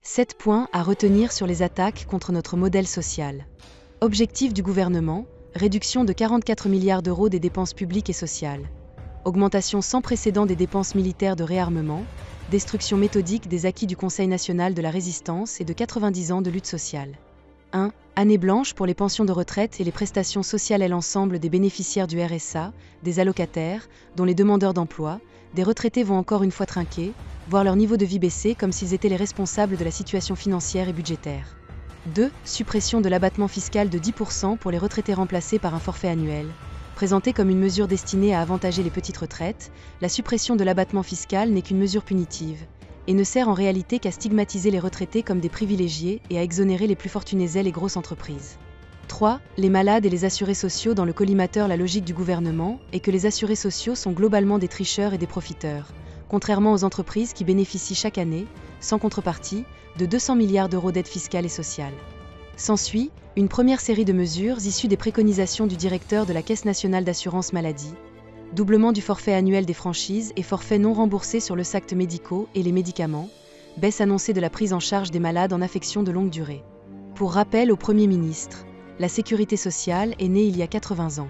7 points à retenir sur les attaques contre notre modèle social. Objectif du gouvernement, réduction de 44 milliards d'euros des dépenses publiques et sociales. Augmentation sans précédent des dépenses militaires de réarmement, destruction méthodique des acquis du Conseil national de la résistance et de 90 ans de lutte sociale. 1. Année blanche pour les pensions de retraite et les prestations sociales et l'ensemble des bénéficiaires du RSA, des allocataires, dont les demandeurs d'emploi, des retraités vont encore une fois trinquer, voir leur niveau de vie baisser comme s'ils étaient les responsables de la situation financière et budgétaire. 2. Suppression de l'abattement fiscal de 10% pour les retraités remplacés par un forfait annuel. Présentée comme une mesure destinée à avantager les petites retraites, la suppression de l'abattement fiscal n'est qu'une mesure punitive, et ne sert en réalité qu'à stigmatiser les retraités comme des privilégiés et à exonérer les plus fortunés et les grosses entreprises. 3. Les malades et les assurés sociaux dans le collimateur. La logique du gouvernement est que les assurés sociaux sont globalement des tricheurs et des profiteurs, contrairement aux entreprises qui bénéficient chaque année, sans contrepartie, de 200 milliards d'euros d'aide fiscale et sociale. S'ensuit une première série de mesures issues des préconisations du directeur de la Caisse nationale d'assurance maladie, doublement du forfait annuel des franchises et forfait non remboursé sur le actes médicaux et les médicaments, baisse annoncée de la prise en charge des malades en affection de longue durée. Pour rappel au Premier ministre, la sécurité sociale est née il y a 80 ans.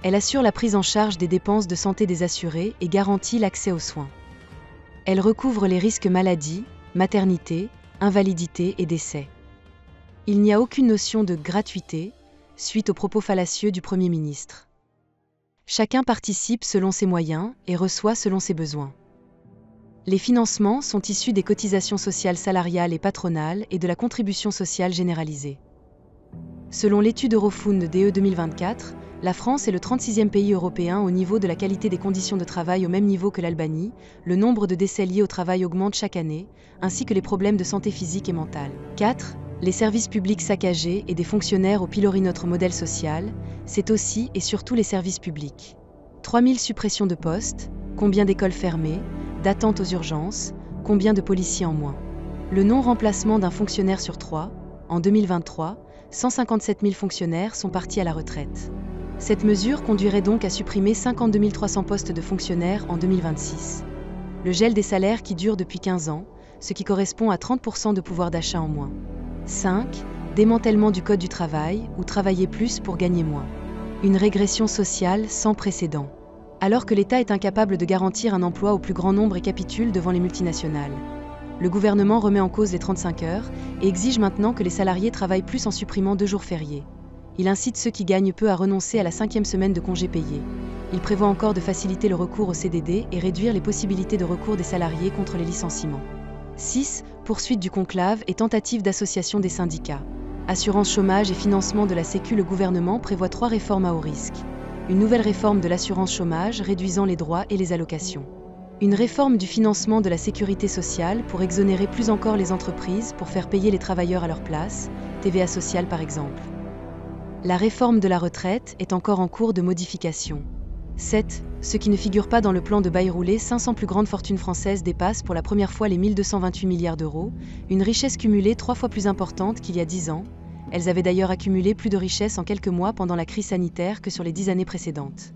Elle assure la prise en charge des dépenses de santé des assurés et garantit l'accès aux soins. Elle recouvre les risques maladie, maternité, invalidité et décès. Il n'y a aucune notion de gratuité, suite aux propos fallacieux du Premier ministre. Chacun participe selon ses moyens et reçoit selon ses besoins. Les financements sont issus des cotisations sociales salariales et patronales et de la contribution sociale généralisée. Selon l'étude Eurofound DE 2024, la France est le 36e pays européen au niveau de la qualité des conditions de travail au même niveau que l'Albanie, le nombre de décès liés au travail augmente chaque année, ainsi que les problèmes de santé physique et mentale. 4. Les services publics saccagés et des fonctionnaires au pilori. Notre modèle social, c'est aussi et surtout les services publics. 3000 suppressions de postes, combien d'écoles fermées, d'attentes aux urgences, combien de policiers en moins. Le non-remplacement d'un fonctionnaire sur 3, en 2023, 157 000 fonctionnaires sont partis à la retraite. Cette mesure conduirait donc à supprimer 52 300 postes de fonctionnaires en 2026. Le gel des salaires qui dure depuis 15 ans, ce qui correspond à 30% de pouvoir d'achat en moins. 5. Démantèlement du Code du travail, ou travailler plus pour gagner moins. Une régression sociale sans précédent. Alors que l'État est incapable de garantir un emploi au plus grand nombre et capitule devant les multinationales. Le gouvernement remet en cause les 35 heures et exige maintenant que les salariés travaillent plus en supprimant 2 jours fériés. Il incite ceux qui gagnent peu à renoncer à la 5e semaine de congés payés. Il prévoit encore de faciliter le recours au CDD et réduire les possibilités de recours des salariés contre les licenciements. 6. Poursuite du conclave et tentative d'association des syndicats. Assurance chômage et financement de la Sécu. Le gouvernement prévoit 3 réformes à haut risque. Une nouvelle réforme de l'assurance chômage réduisant les droits et les allocations. Une réforme du financement de la sécurité sociale pour exonérer plus encore les entreprises pour faire payer les travailleurs à leur place, TVA sociale par exemple. La réforme de la retraite est encore en cours de modification. 7. Ce qui ne figure pas dans le plan de Bayrou. 500 plus grandes fortunes françaises dépassent pour la première fois les 1228 milliards d'euros, une richesse cumulée 3 fois plus importante qu'il y a 10 ans. Elles avaient d'ailleurs accumulé plus de richesses en quelques mois pendant la crise sanitaire que sur les 10 années précédentes.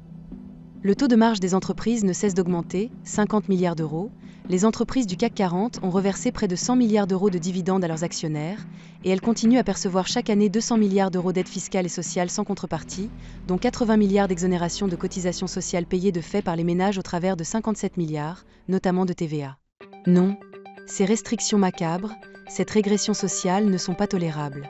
Le taux de marge des entreprises ne cesse d'augmenter, 50 milliards d'euros. Les entreprises du CAC 40 ont reversé près de 100 milliards d'euros de dividendes à leurs actionnaires, et elles continuent à percevoir chaque année 200 milliards d'euros d'aide fiscale et sociale sans contrepartie, dont 80 milliards d'exonérations de cotisations sociales payées de fait par les ménages au travers de 57 milliards, notamment de TVA. Non, ces restrictions macabres, cette régression sociale ne sont pas tolérables.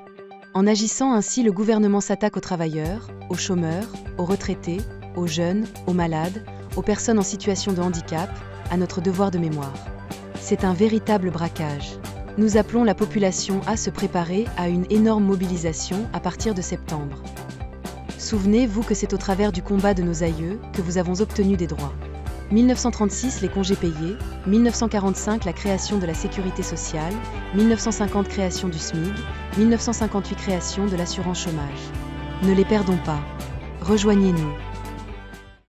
En agissant ainsi, le gouvernement s'attaque aux travailleurs, aux chômeurs, aux retraités, aux jeunes, aux malades, aux personnes en situation de handicap, à notre devoir de mémoire. C'est un véritable braquage. Nous appelons la population à se préparer à une énorme mobilisation à partir de septembre. Souvenez-vous que c'est au travers du combat de nos aïeux que vous avons obtenu des droits. 1936, les congés payés, 1945, la création de la sécurité sociale, 1950, création du SMIC, 1958, création de l'assurance chômage. Ne les perdons pas. Rejoignez-nous.